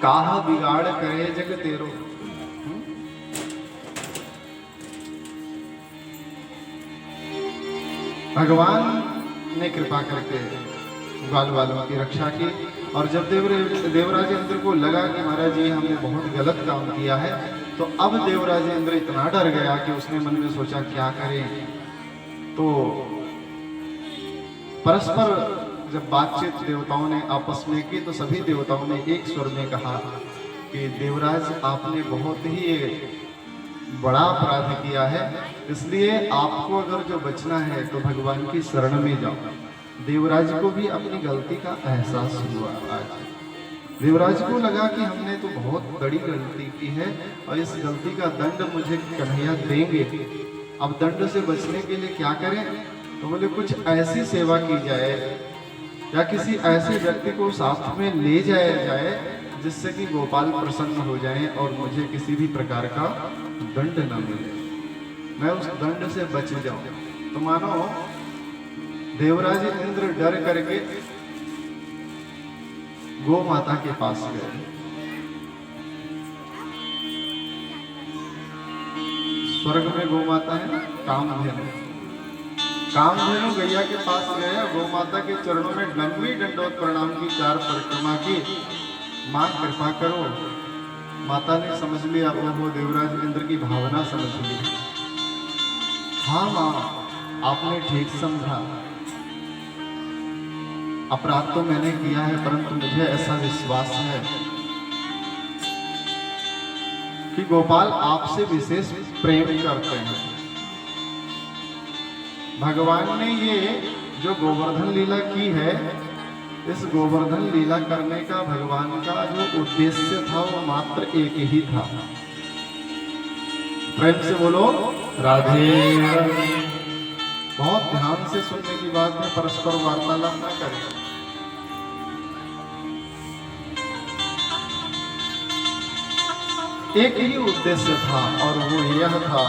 काह बिगाड़ करे जग तेरो। भगवान ने कृपा करके ग्वाल वालों की रक्षा की। और जब देवराज इंद्र को लगा कि महाराज जी हमने बहुत गलत काम किया है, तो अब देवराज इंद्र इतना डर गया कि उसने मन में सोचा क्या करें। तो परस्पर जब बातचीत देवताओं ने आपस में की, तो सभी देवताओं ने एक स्वर में कहा कि देवराज आपने बहुत ही बड़ा अपराध किया है, इसलिए आपको अगर जो बचना है तो भगवान की शरण में जाओ। देवराज को भी अपनी गलती का एहसास हुआ। आज देवराज को लगा कि हमने तो बहुत बड़ी गलती की है और इस गलती का दंड मुझे कन्हैया देंगे। अब दंड से बचने के लिए क्या करें? तो बोले कुछ ऐसी सेवा की जाए या किसी ऐसे व्यक्ति को साथ में ले जाया जाए जिससे कि गोपाल प्रसन्न हो जाएं और मुझे किसी भी प्रकार का दंड न मिले, मैं उस दंड से बच जाऊं। तो मानो देवराज इंद्र डर करके गो माता के पास गए। स्वर्ग में गो माता है ना, कामधेनु। कामधेनु गैया के पास गए, गो माता के चरणों में लंबी दंडोत प्रणाम की, 4 परिक्रमा की। मां कृपा करो। माता ने समझ लिया, वो देवराज इंद्र की भावना समझ ली। हाँ मां, आपने ठीक समझा, अपराध तो मैंने किया है, परंतु मुझे ऐसा विश्वास है कि गोपाल आपसे विशेष प्रेम करते हैं। भगवान ने ये जो गोवर्धन लीला की है, इस गोवर्धन लीला करने का भगवान का जो उद्देश्य था वो मात्र एक ही था। प्रेम से बोलो राधे। बहुत ध्यान से सुनने की बात है, परस्पर वार्तालाप न करें। एक ही उद्देश्य था और वो यह था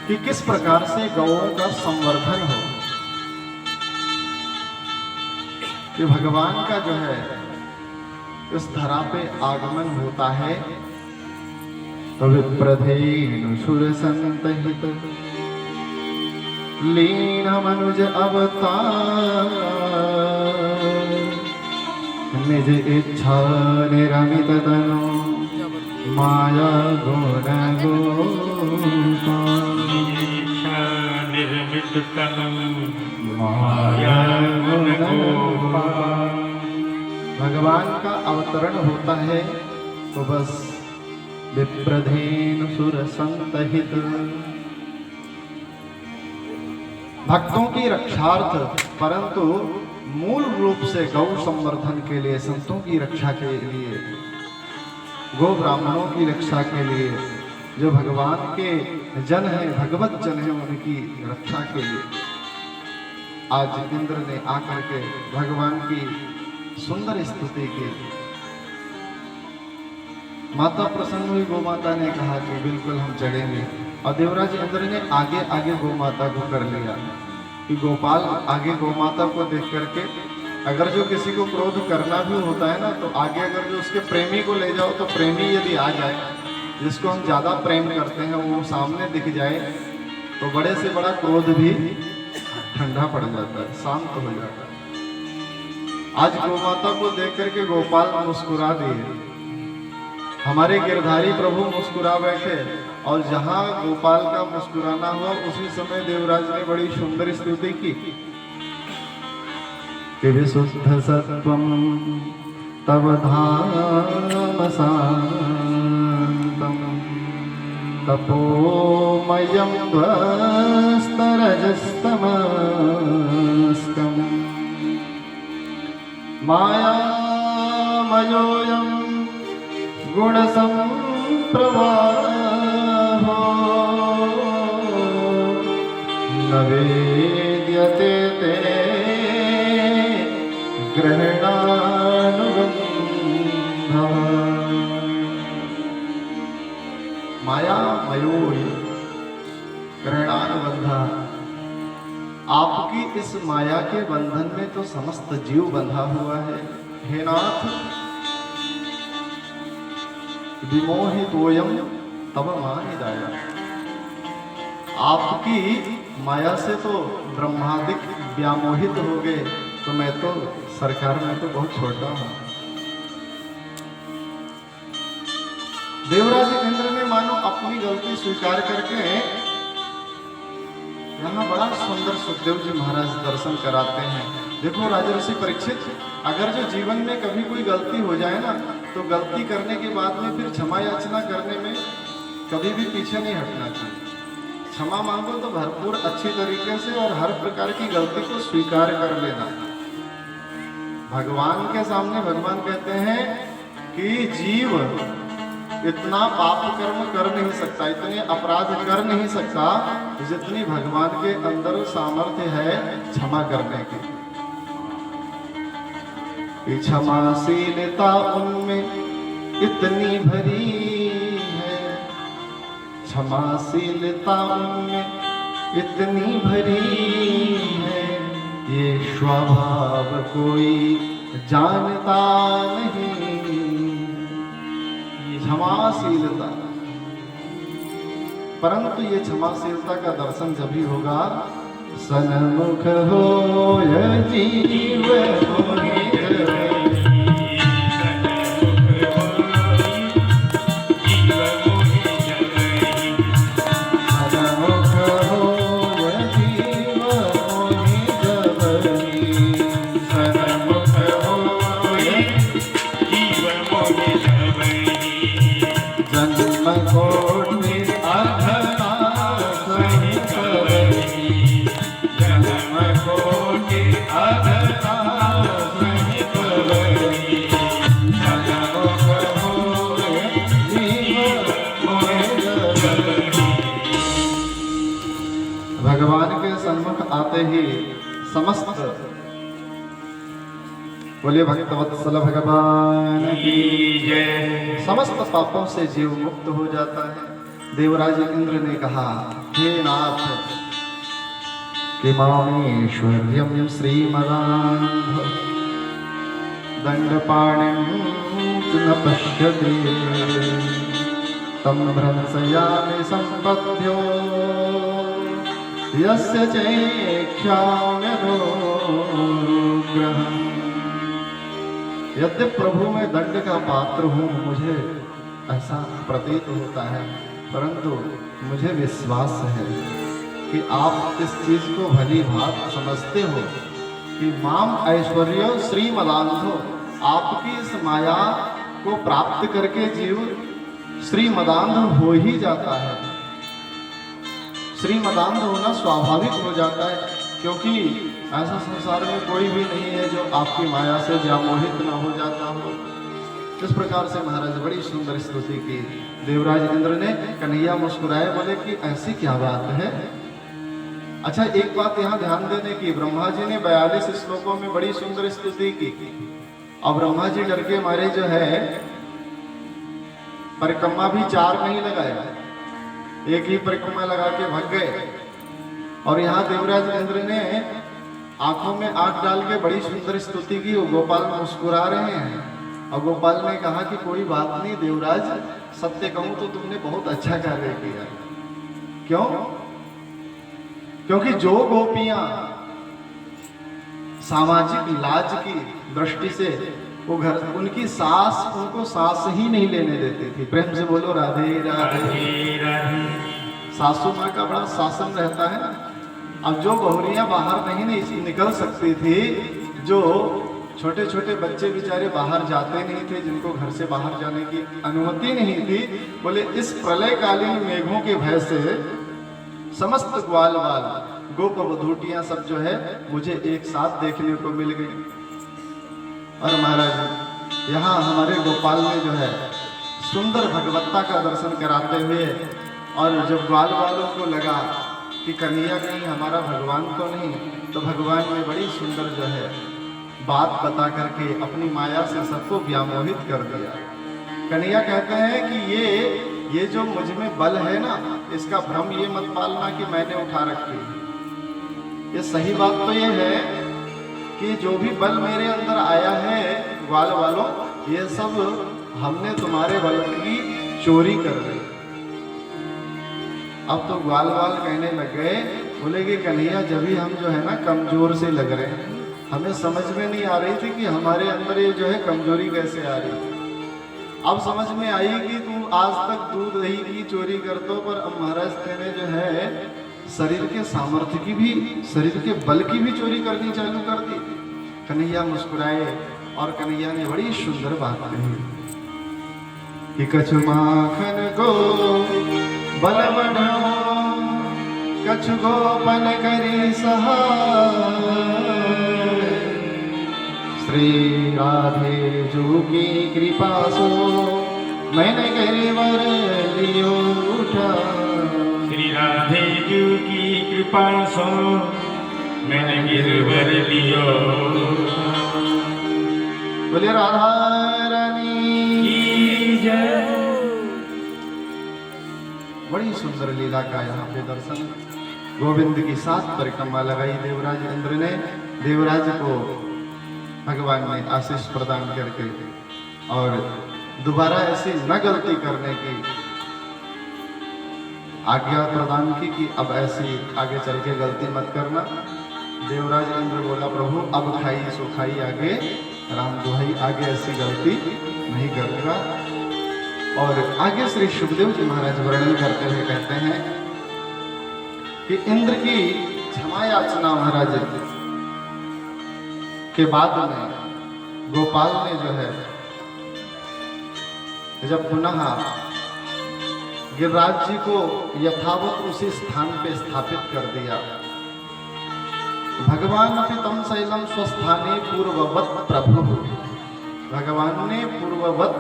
कि किस प्रकार से गौओं का संवर्धन हो। कि भगवान का जो है इस धरा पे आगमन होता है तो विप्रधेनु सुर संतहित लीन मनुज अवतार निज इच्छा निरमित तनु माया गुण निर्मित तनु माया गुण भगवान का अवतरण होता है तो बस विप्रधेनु सुर संतहित, भक्तों की रक्षार्थ, परंतु मूल रूप से गौ संवर्धन के लिए, संतों की रक्षा के लिए, गो ब्राह्मणों की रक्षा के लिए, जो भगवान के जन हैं, भगवत जन हैं, उनकी रक्षा के लिए आज इंद्र ने आकर के भगवान की सुंदर स्तुति की। माता प्रसन्न हुई, गो माता ने कहा कि बिल्कुल हम चढ़ेंगे। और देवराज इंद्र ने आगे आगे गो माता को कर लिया कि गोपाल आगे गो माता को देख करके, अगर जो किसी को क्रोध करना भी होता है ना, तो आगे अगर जो उसके प्रेमी को ले जाओ, तो प्रेमी यदि आ जाए, जिसको हम ज्यादा प्रेम करते हैं, वो सामने दिख जाए तो बड़े से बड़ा क्रोध भी ठंडा पड़ जाता है, शांत हो जाता है। आज गो माता को देख करके गोपाल मुस्कुरा दिए, हमारे गिरधारी प्रभु मुस्कुरा बैठे। और जहां गोपाल का मुस्कुराना हुआ, उसी समय देवराज ने बड़ी सुंदर स्तुति की कि विशुद्ध सत्वम तव धाम शांतम तपोमयं त्वस्तरजस्तमस्कम् मायामयोऽयं गुणसम्प्रवाहो न वेद्यते ते ग्रहणानुबन्धः। मायामयोऽयं ग्रहणानुबन्धः, आपकी इस माया के बंधन में तो समस्त जीव बंधा हुआ है। हे नाथ, विमोहितोयम तब मानिदाय। आपकी माया से तो ब्रह्मादिक व्यामोहित हो गए, तो मैं तो सरकार में तो बहुत छोटा हूं। देवराज इंद्र ने मानो अपनी गलती स्वीकार करके यहाँ बड़ा सुंदर सुखदेव जी महाराज दर्शन कराते हैं। देखो राजर्षि परीक्षित, अगर जो जीवन में कभी कोई गलती हो जाए ना, तो गलती करने के बाद में फिर क्षमा याचना करने में कभी भी पीछे नहीं हटना चाहिए। क्षमा मांगो तो भरपूर अच्छी तरीके से, और हर प्रकार की गलती को स्वीकार कर लेना। भगवान के सामने भगवान कहते हैं कि जीव इतना पाप कर्म कर नहीं सकता, इतने अपराध कर नहीं सकता जितनी भगवान के अंदर सामर्थ्य है क्षमा करने की। क्षमाशीलता उनमें इतनी भरी है, क्षमाशीलता उनमें इतनी भरी है, ये स्वभाव कोई जानता नहीं। क्षमाशीलता, परंतु ये क्षमाशीलता का दर्शन जब भी होगा, सन्मुख हो जीव मोहित भगवान के सन्मुख आते ही समस्त, बोले भक्तवत्सल भगवान की जय, समस्त पापों से जीव मुक्त हो जाता है। देवराज इंद्र ने कहा, हे नाथ, कि मामेश्वर्यं श्रीमदान्ध दंडपाणिं न पश्यति, तं भ्रंसयामि सम्पद्यो यस्य चैक्षाम्यनुग्रहम्। यद्यपि प्रभु मैं दंड का पात्र हूँ, मुझे ऐसा प्रतीत होता है, परंतु मुझे विश्वास है कि आप इस चीज को भली भांत समझते हो कि माम ऐश्वर्य श्रीमदान्धो, आपकी इस माया को प्राप्त करके जीव श्रीमदान्ध हो ही जाता है। श्रीमदान्ध होना स्वाभाविक हो जाता है, क्योंकि ऐसा संसार में कोई भी नहीं है जो आपकी माया से व्यामोहित न हो जाता हो। इस प्रकार से महाराज बड़ी सुंदर स्तुति की। देवराज इंद्र ने, कन्हैया मुस्कुराए, बोले कि ऐसी क्या बात है। अच्छा, एक बात यहाँ ध्यान देने की, ब्रह्मा जी ने 42 श्लोकों में बड़ी सुंदर स्तुति की, और ब्रह्मा जी डर के मारे जो है परिक्रमा भी 4 नहीं लगाया, एक ही परिक्रमा लगा के भाग गए। और यहाँ देवराज इंद्र ने आंखों में आंख डाल के बड़ी सुंदर स्तुति की। वो गोपाल मुस्कुरा रहे हैं, और गोपाल ने कहा कि कोई बात नहीं देवराज, सत्य कहूं तो तुमने बहुत अच्छा कार्य किया। क्यों? क्योंकि जो गोपियां सामाजिक लाज की दृष्टि से वो घर, उनकी सास उनको सांस ही नहीं लेने देती थी। प्रेम से बोलो राधे राधे राधे। सासू माँ का बड़ा शासन रहता है। अब जो बहुरियां बाहर नहीं निकल सकती थी, जो छोटे छोटे बच्चे बेचारे बाहर जाते नहीं थे, जिनको घर से बाहर जाने की अनुमति नहीं थी, बोले इस प्रलयकालीन मेघों के भय से समस्त ग्वाल बाल गोप वधूटियां सब जो है मुझे एक साथ देखने को मिल गई। और महाराज यहाँ हमारे गोपाल ने जो है सुंदर भगवत्ता का दर्शन कराते हुए, और जब ग्वाल वालों को लगा कि कन्हैया कहीं हमारा भगवान तो नहीं, तो भगवान ने बड़ी सुंदर जो है बात बता करके अपनी माया से सबको व्यामोहित कर दिया। कन्हैया कहते हैं कि ये जो मुझ में बल है ना, इसका भ्रम ये मत पालना कि मैंने उठा रखी। ये सही बात तो ये है कि जो भी बल मेरे अंदर आया है ग्वाल वालों, ये सब हमने तुम्हारे बल की चोरी कर रही। अब तो ग्वाल वाल कहने लग गए, बोले कि कन्हैया जब भी हम जो है ना कमजोर से लग रहे हैं, हमें समझ में नहीं आ रही थी कि हमारे अंदर ये जो है कमजोरी कैसे आ रही। अब समझ में आई कि तू आज तक दूध दही की चोरी करते हो, पर अब महाराज तेने जो है शरीर के सामर्थ्य की भी, शरीर के बल की भी चोरी करनी चालू कर दी। कन्हैया मुस्कुराए और कन्हैया ने बड़ी सुंदर बात कही कि कछु माखन को बल बढ़ो, कछु गोपन करी सहाय, श्री राधे जू की कृपा सो मैंने गिरवर लियो उठा। श्री राधे जू की कृपा सो मैंने गिरवर लियो। बोले राधा रानी की जय। बड़ी सुंदर लीला का यहाँ पे दर्शन। गोविंद की 7 परिक्रमा लगाई देवराज इंद्र ने। देवराज को भगवान ने आशीष प्रदान करके और दोबारा ऐसी न गलती करने की आज्ञा प्रदान की कि अब ऐसी आगे चल के गलती मत करना। देवराज इंद्र बोला प्रभु अब खाई सो खाई, आगे राम दुहाई, आगे ऐसी गलती नहीं करूंगा। और आगे श्री सुखदेव जी महाराज वर्णन करते हुए कहते हैं कि इंद्र की क्षमा याचना महाराज के बाद में गोपाल ने जो है जब पुनः गिरिराज जी को यथावत उसी स्थान पे स्थापित कर दिया। भगवान अपि तम शैलम स्वस्थाने पूर्ववत प्रभु, भगवान ने पूर्ववत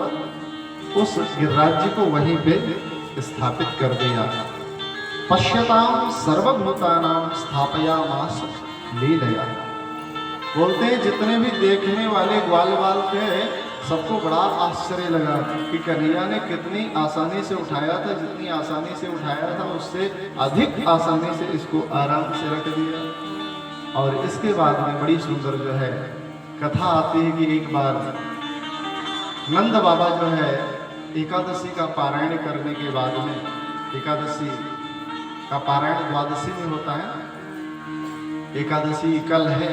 उस गिरिराज जी को वहीं पे स्थापित कर दिया। पश्यताम सर्वभूतानां स्थापयामास लीलया। बोलते हैं जितने भी देखने वाले ग्वाल बाल थे सबको बड़ा आश्चर्य लगा कि कन्हैया ने कितनी आसानी से उठाया था, जितनी आसानी से उठाया था उससे अधिक आसानी से इसको आराम से रख दिया। और इसके बाद में बड़ी सुंदर जो है कथा आती है कि एक बार नंद बाबा जो है एकादशी का पारायण करने के बाद में, एकादशी का पारायण द्वादशी में होता है, एकादशी कल है,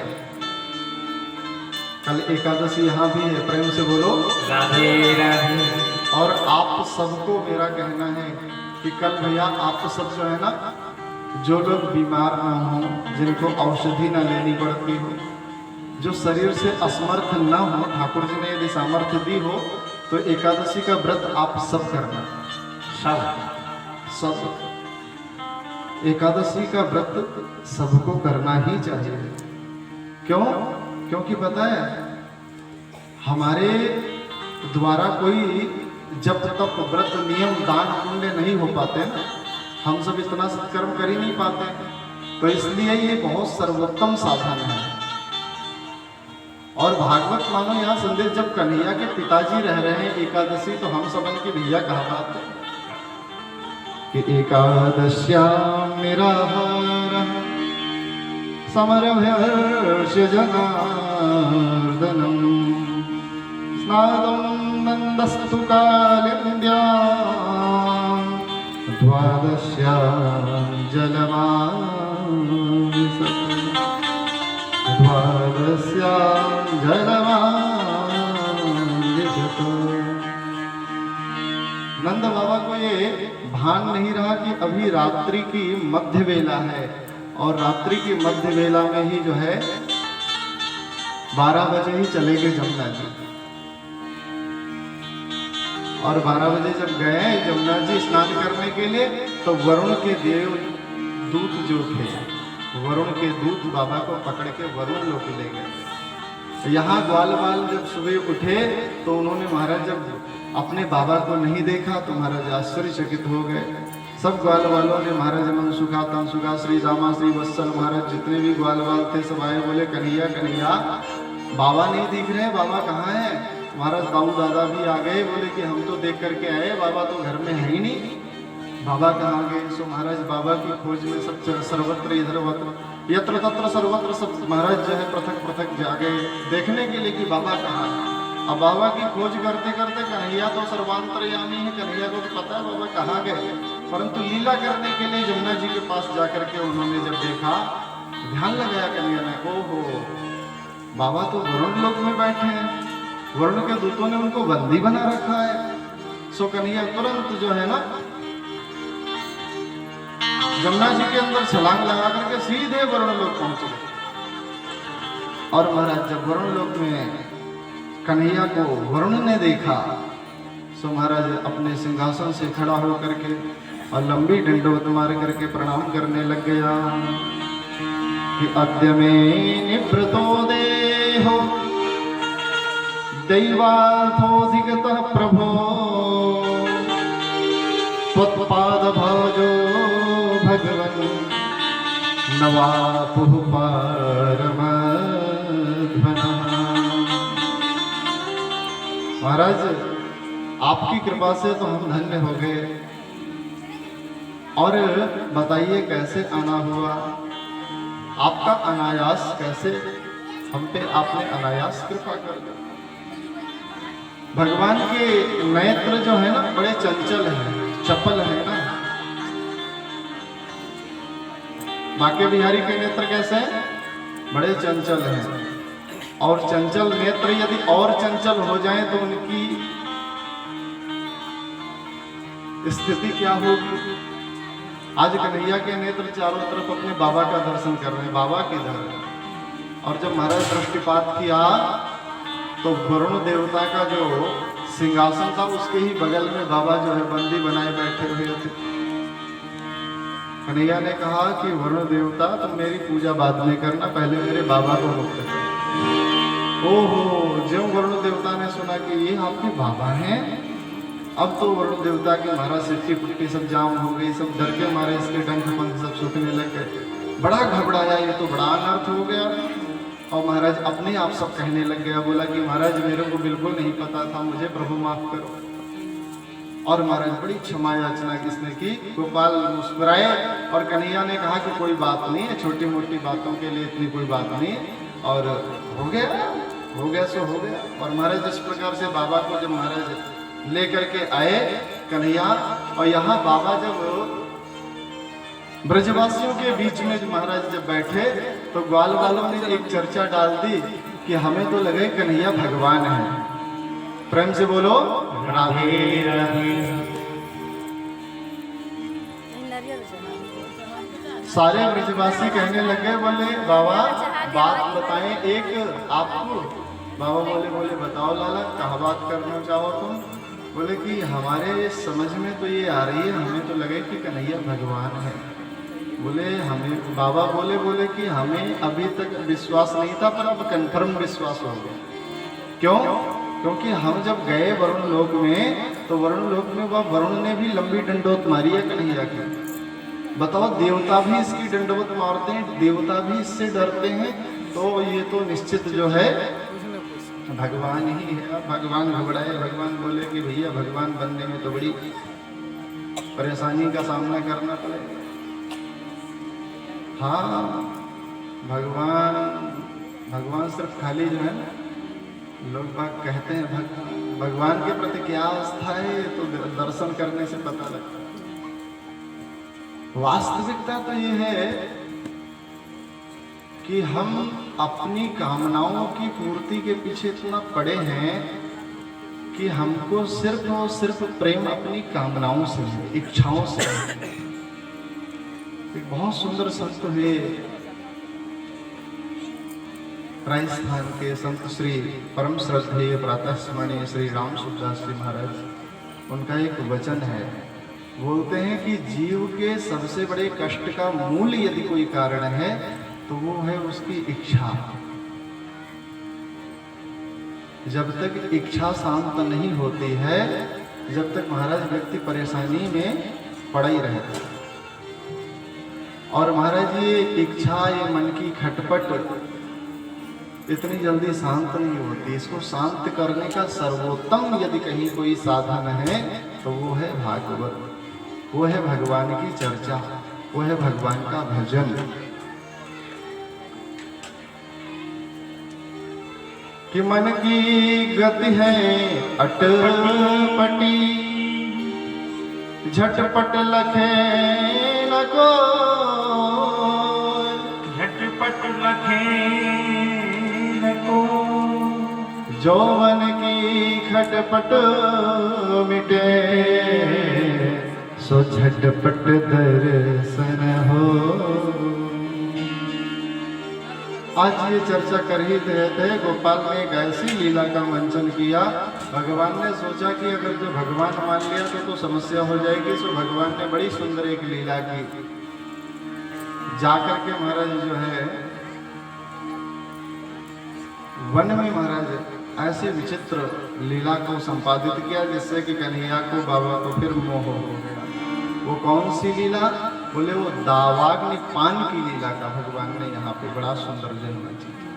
कल एकादशी यहाँ भी है, प्रेम से बोलो राधे राधे। और आप सबको मेरा कहना है कि कल भैया आप सब जो है ना, जो लोग बीमार ना हो, जिनको औषधि ना लेनी पड़ती हो, जो शरीर से असमर्थ ना हो, ठाकुर जी ने यदि सामर्थ्य दी हो तो एकादशी का व्रत आप सब करना। सब एकादशी का व्रत सबको करना ही चाहिए। क्यों? क्योंकि पता है हमारे द्वारा कोई जब तक व्रत नियम दान पुण्य नहीं हो पाते ना, हम सब इतना सत्कर्म कर ही नहीं पाते, तो इसलिए ये बहुत सर्वोत्तम साधन है। और भागवत मानो यहाँ संदेश जब कन्हैया के पिताजी रह रहे हैं एकादशी, तो हम सबन की भैया कहा बात है कि एकादश्याम निराहारः समरभ्यर्ष्य जनार्दनम् स्नातुं नन्दस्तु कालिन्द्यां द्वादश्यां जलमादिशत। नंद बाबा को ये भान नहीं रहा कि अभी रात्रि की मध्य वेला है, और रात्रि की मध्य वेला में ही जो है 12 बजे ही चले गए जमुना जी। और 12 बजे जब गए जमुना जी स्नान करने के लिए, तो वरुण के देव दूत जो थे, वरुण के दूत बाबा को पकड़ के वरुण लोक ले गए। यहाँ ग्वाल बाल जब सुबह उठे तो उन्होंने महाराज जब अपने बाबा को नहीं देखा तो महाराज आश्चर्यचकित हो गए। सब ग्वाल वालों ने महाराज मनसुखा तनसुखा श्री रामा श्री वत्सल महाराज जितने भी ग्वाल बाल थे सब आए, बोले कन्हैया कन्हैया बाबा नहीं दिख रहे, बाबा कहाँ है? महाराज बाबू दादा भी आ गए, बोले कि हम तो देख करके आए, बाबा तो घर में है ही नहीं, बाबा कहाँ गए? सो महाराज बाबा की खोज में सब सर्वत्र इधर यत्र तत्र सर्वत्र सब महाराज जो है पृथक पृथक जागे देखने के लिए कि बाबा कहाँ है। अब बाबा की खोज करते करते कन्हैया तो सर्वांतरयामी है, कन्हैया को तो पता है बाबा कहाँ गए, परंतु लीला करने के लिए जमुना जी के पास जाकर के उन्होंने जब देखा, ध्यान लगाया कन्हैया ने, ओहो बाबा तो वरुण लोक में बैठे हैं, वरुण के दूतों ने उनको बंदी बना रखा है। सो कन्हैया तुरंत जो है ना जमुना जी के अंदर छलांग लगा करके सीधे वरुण लोक पहुंच गए। और महाराज जब वरुण लोक में कन्हैया को वरुण ने देखा, सो महाराज अपने सिंहासन से खड़ा होकर के और लंबी दंडवत मार करके प्रणाम करने लग गया कि अद्य में निवृतो देहो दैवार्थोऽधिगतः प्रभो त्वत्पाद भजो भगवन् नवापुः परमध्वनः। महाराज आपकी कृपा से तो हम धन्य हो गए, और बताइए कैसे आना हुआ, आपका अनायास कैसे हम पे आपने अनायास कृपा कर दी। भगवान के नेत्र जो है ना बड़े चंचल हैं, चपल है ना। बांके बिहारी के नेत्र कैसे हैं? बड़े चंचल हैं, और चंचल नेत्र यदि और चंचल हो जाएं तो उनकी स्थिति क्या होगी। आज कन्हैया के नेत्र चारों तरफ अपने बाबा का दर्शन कर रहे हैं, बाबा किधर है। और जब महाराज दृष्टिपात किया तो वरुण देवता का जो सिंहासन था उसके ही बगल में बाबा जो है बंदी बनाए बैठे हुए थे। कन्हैया ने कहा कि वरुण देवता तुम मेरी पूजा बाद में करना, पहले मेरे बाबा को मुक्त करो। ओहो, जो वरुण देवता ने सुना कि ये आपके बाबा हैं, अब तो वरुण देवता के महाराज सिट्टी पुट्टी सब जाम हो गई, सब डर के मारे इसके डंक पंख सब सूखने लग गए, बड़ा घबराया, ये तो बड़ा अनर्थ हो गया। और महाराज अपने आप सब कहने लग गया, बोला कि महाराज मेरे को बिल्कुल नहीं पता था, मुझे प्रभु माफ करो। और महाराज बड़ी क्षमा याचना किसने की, गोपाल मुस्कुराए और कन्हैया ने कहा कि कोई बात नहीं है, छोटी मोटी बातों के लिए इतनी कोई बात नहीं, और हो गया सो हो गया। और महाराज इस प्रकार से बाबा को जब महाराज लेकर के आए कन्हैया, और यहाँ बाबा जब ब्रजवासियों के बीच में जो महाराज जब बैठे तो ग्वाल वालों ने एक चर्चा डाल दी कि हमें तो लगे कन्हैया भगवान है। प्रेम से बोलो राधे राधे। सारे ब्रजवासी कहने लगे, बोले बाबा बात बताएं एक आपको। बाबा बोले बताओ लाला, कहाँ बात करना चाहो तुम। बोले कि हमारे समझ में तो ये आ रही है, हमें तो लगे कि कन्हैया भगवान है। बोले हमें, बाबा बोले कि हमें अभी तक विश्वास नहीं था, पर अब कंफर्म विश्वास हो गया। क्यों? क्योंकि हम जब गए वरुण लोक में तो वरुण लोक में वह वरुण ने भी लंबी दंडवत मारी है कन्हैया की। बताओ, देवता भी इसकी दंडवत मारते हैं, देवता भी इससे डरते हैं, तो ये तो निश्चित जो है भगवान ही है। भगवान घबराए, भगवान बोले कि भैया भगवान बनने में तो बड़ी परेशानी का सामना करना पड़ेगा। हाँ, भगवान सिर्फ खाली जो है लोग बात कहते हैं भगवान के प्रति क्या आस्था है, तो दर्शन करने से पता लगता है। वास्तविकता तो ये है कि हम अपनी कामनाओं की पूर्ति के पीछे इतना पड़े हैं कि हमको सिर्फ और सिर्फ प्रेम अपनी कामनाओं से है, इच्छाओं से है। एक बहुत सुंदर संत हुए राजस्थान के संत श्री परम श्रद्धेय प्रातः स्मरणीय श्री राम सुखदास जी महाराज, उनका एक वचन है, बोलते हैं कि जीव के सबसे बड़े कष्ट का मूल यदि कोई कारण है तो वो है उसकी इच्छा। जब तक इच्छा शांत नहीं होती है, जब तक महाराज व्यक्ति परेशानी में पड़ा ही रहता है। और महाराज ये इच्छा, ये मन की खटपट इतनी जल्दी शांत नहीं होती। इसको शांत करने का सर्वोत्तम यदि कहीं कोई साधन है तो वो है भागवत, वो है भगवान की चर्चा, वो है भगवान का भजन। कि मन की गति है अटपटी, झटपट लखे न को, झटपट लखे न को, जौवन की खटपट मिटे, सो झटपट दर्शन हो। आज ये चर्चा कर ही रहे थे, गोपाल ने एक ऐसी लीला का मंचन किया। भगवान ने सोचा कि अगर जो भगवान मान लिया तो समस्या हो जाएगी, सो भगवान ने बड़ी सुंदर एक लीला की। जाकर के महाराज जो है वन में महाराज ऐसे विचित्र लीला को संपादित किया जिससे कि कन्हैया को बाबा को फिर मोह हो गया। वो कौन सी लीला? बोले वो दावाग्नि पान की लीला का भगवान ने यहाँ पे बड़ा सुंदर जन्म दिया।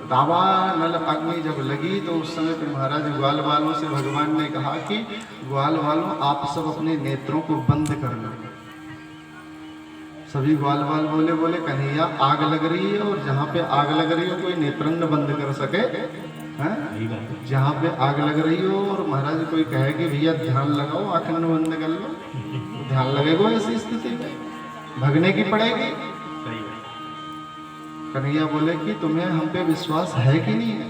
दावा नल अग्नि जब लगी तो उस समय पे महाराज ग्वाल वालों से भगवान ने कहा कि ग्वाल वालों आप सब अपने नेत्रों को बंद कर लो। सभी ग्वाल वाल बोले बोले कन्हैया आग लग रही है, और जहाँ पे आग लग रही हो कोई नेत्र न बंद कर सके हैं? जहाँ पे आग लग रही हो और महाराज कोई कहे कि भैया ध्यान लगाओ आंखें न बंद कर लो, तो ध्यान लगेगा ऐसी स्थिति में, भगने की पड़ेगी। कन्हैया बोले कि तुम्हें हम पे विश्वास है कि नहीं है?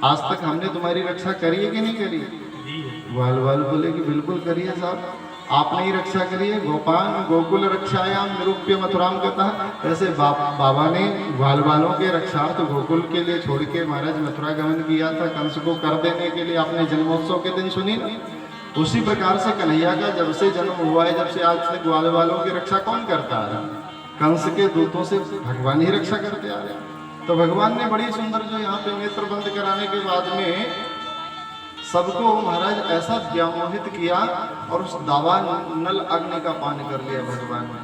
आज तक हमने तुम्हारी रक्षा करी है कि नहीं करी? ग्वाल वाल बोले कि बिल्कुल करिए साहब, आपने ही रक्षा करी है। गोपान गोकुल रक्षायाम निरूप्य मथुराम कहता है, ऐसे बाबा ने ग्वाल वालों के रक्षा तो गोकुल के लिए छोड़ के महाराज मथुरा गमन किया था कंस को कर देने के लिए। आपने जन्मोत्सव के दिन सुनी ना? उसी प्रकार से कन्हैया का जब से जन्म हुआ है, जब से आज तक ग्वाल वालों की रक्षा कौन करता आ रहा? कंस के दूतों से भगवान ही रक्षा करते आ रहे। तो भगवान ने बड़ी सुंदर जो यहाँ पे नेत्र बंद कराने के बाद में सबको महाराज ऐसा व्यामोहित किया और उस दावा नल अग्नि का पान कर लिया भगवान ने।